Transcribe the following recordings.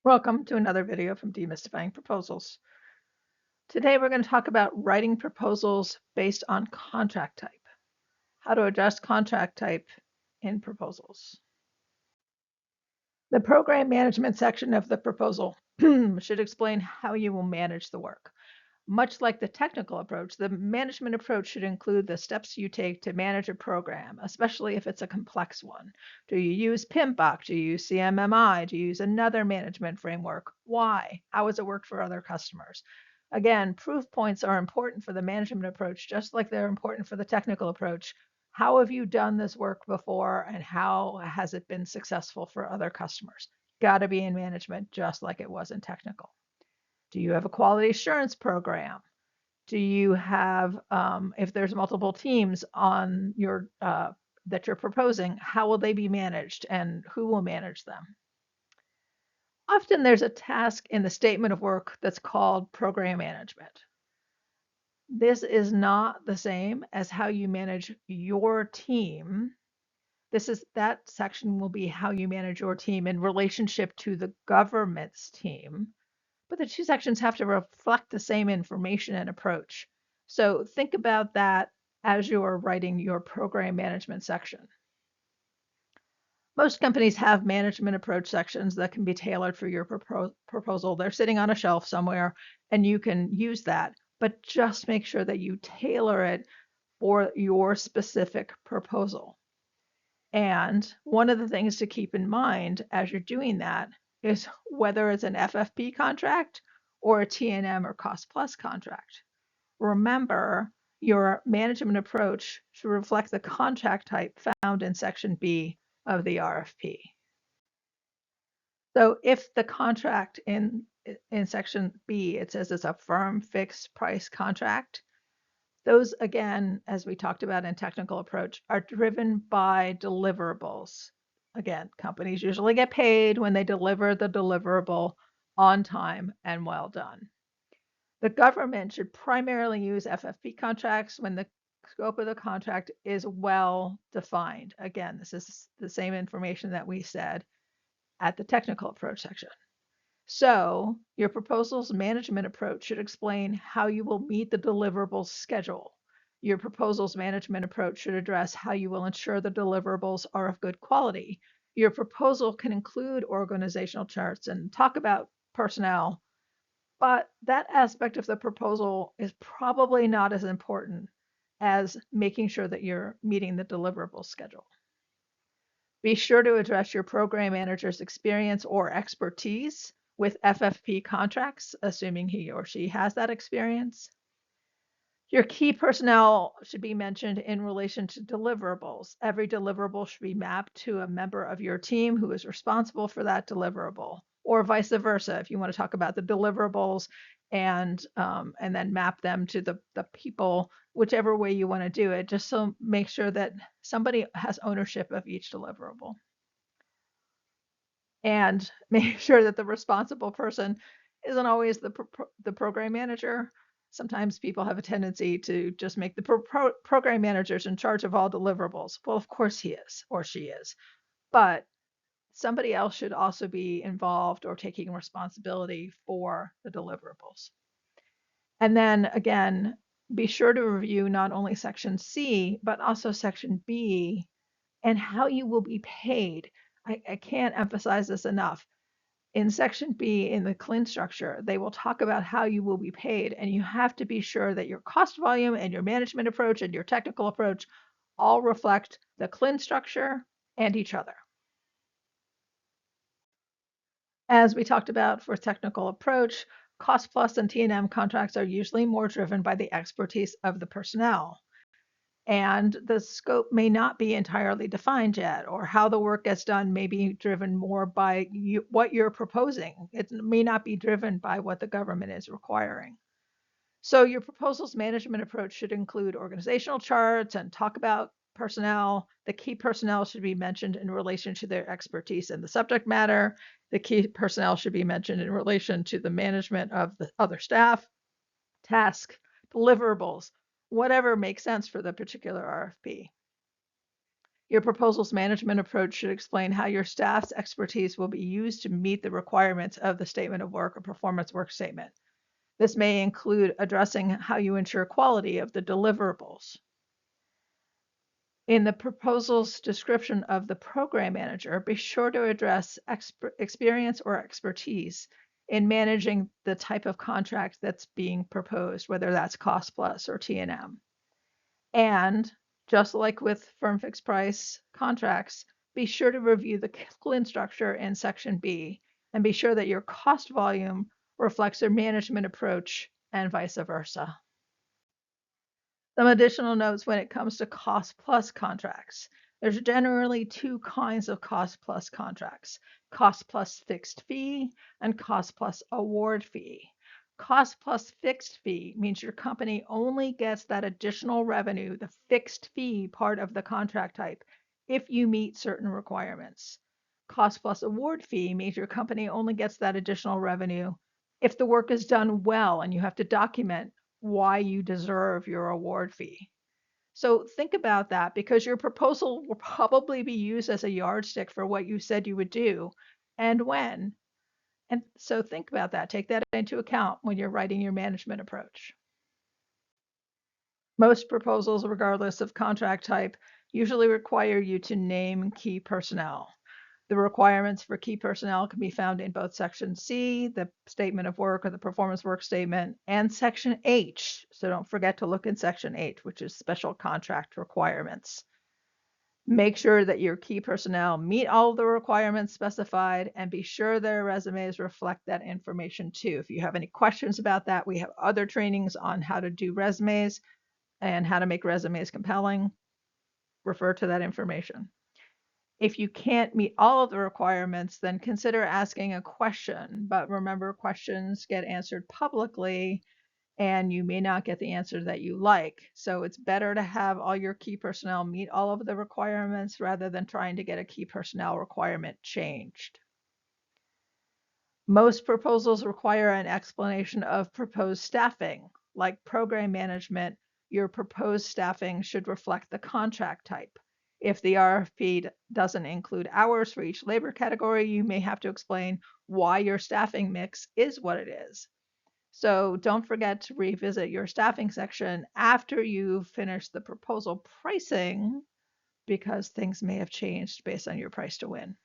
Welcome to another video from Demystifying Proposals. Today we're going to talk about writing proposals based on contract type, how to adjust contract type in proposals. The program management section of the proposal should explain how you will manage the work. Much like the technical approach, the management approach should include the steps you take to manage a program, especially if it's a complex one. Do you use PMBOK? Do you use CMMI? Do you use another management framework? Why? How has it worked for other customers? Again, proof points are important for the management approach, just like they're important for the technical approach. How have you done this work before and how has it been successful for other customers? Got to be in management, just like it was in technical. Do you have a quality assurance program? Do you have, if there's multiple teams on your that you're proposing, how will they be managed and who will manage them? Often there's a task in the statement of work that's called program management. This is not the same as how you manage your team. That section will be how you manage your team in relationship to the government's team. But the two sections have to reflect the same information and approach. So think about that as you're writing your program management section. Most companies have management approach sections that can be tailored for your proposal. They're sitting on a shelf somewhere and you can use that, but just make sure that you tailor it for your specific proposal. And one of the things to keep in mind as you're doing that is whether it's an FFP contract or a T&M or cost plus contract. Remember, your management approach should reflect the contract type found in section B of the RFP. So if the contract in section B, it says it's a firm fixed price contract, those, again, as we talked about in technical approach, are driven by deliverables. Again, companies usually get paid when they deliver the deliverable on time and well done. The government should primarily use FFP contracts when the scope of the contract is well defined. Again, this is the same information that we said at the technical approach section. So your proposal's management approach should explain how you will meet the deliverables schedule. Your proposal's management approach should address how you will ensure the deliverables are of good quality. Your proposal can include organizational charts and talk about personnel, but that aspect of the proposal is probably not as important as making sure that you're meeting the deliverable schedule. Be sure to address your program manager's experience or expertise with FFP contracts, assuming he or she has that experience. Your key personnel should be mentioned in relation to deliverables. Every deliverable should be mapped to a member of your team who is responsible for that deliverable, or vice versa. If you want to talk about the deliverables and then map them to the people, whichever way you want to do it, just so make sure that somebody has ownership of each deliverable. And make sure that the responsible person isn't always the program manager. Sometimes people have a tendency to just make the program managers in charge of all deliverables. Well, of course he is or she is, but somebody else should also be involved or taking responsibility for the deliverables. And then again, be sure to review not only section C, but also section B and how you will be paid. I can't emphasize this enough. In section B in the CLIN structure, they will talk about how you will be paid, and you have to be sure that your cost volume and your management approach and your technical approach all reflect the CLIN structure and each other. As we talked about for technical approach, cost plus and T&M contracts are usually more driven by the expertise of the personnel. And the scope may not be entirely defined yet, or how the work gets done may be driven more by what you're proposing. It may not be driven by what the government is requiring. So your proposal's management approach should include organizational charts and talk about personnel. The key personnel should be mentioned in relation to their expertise in the subject matter. The key personnel should be mentioned in relation to the management of the other staff, task, deliverables, whatever makes sense for the particular RFP. Your proposal's management approach should explain how your staff's expertise will be used to meet the requirements of the statement of work or performance work statement. This may include addressing how you ensure quality of the deliverables. In the proposal's description of the program manager, be sure to address experience or expertise in managing the type of contract that's being proposed, whether that's cost plus or T&M. And just like with firm fixed price contracts, be sure to review the CLIN structure in section B and be sure that your cost volume reflects your management approach and vice versa. Some additional notes when it comes to cost plus contracts. There's generally two kinds of cost plus contracts, cost plus fixed fee and cost plus award fee. Cost plus fixed fee means your company only gets that additional revenue, the fixed fee part of the contract type, if you meet certain requirements. Cost plus award fee means your company only gets that additional revenue if the work is done well and you have to document why you deserve your award fee. So think about that, because your proposal will probably be used as a yardstick for what you said you would do and when. And so think about that. Take that into account when you're writing your management approach. Most proposals, regardless of contract type, usually require you to name key personnel. The requirements for key personnel can be found in both Section C, the statement of work or the performance work statement, and Section H. So don't forget to look in Section H, which is special contract requirements. Make sure that your key personnel meet all of the requirements specified and be sure their resumes reflect that information too. If you have any questions about that, we have other trainings on how to do resumes and how to make resumes compelling. Refer to that information. If you can't meet all of the requirements, then consider asking a question. But remember, questions get answered publicly and you may not get the answer that you like. So it's better to have all your key personnel meet all of the requirements rather than trying to get a key personnel requirement changed. Most proposals require an explanation of proposed staffing. Like program management, your proposed staffing should reflect the contract type. If the RFP doesn't include hours for each labor category, you may have to explain why your staffing mix is what it is. So don't forget to revisit your staffing section after you finish the proposal pricing, because things may have changed based on your price to win.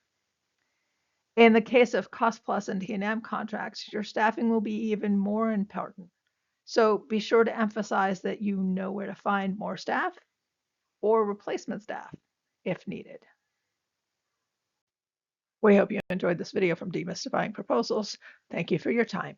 In the case of cost plus and T&M contracts, your staffing will be even more important. So be sure to emphasize that you know where to find more staff or replacement staff if needed. We hope you enjoyed this video from Demystifying Proposals. Thank you for your time.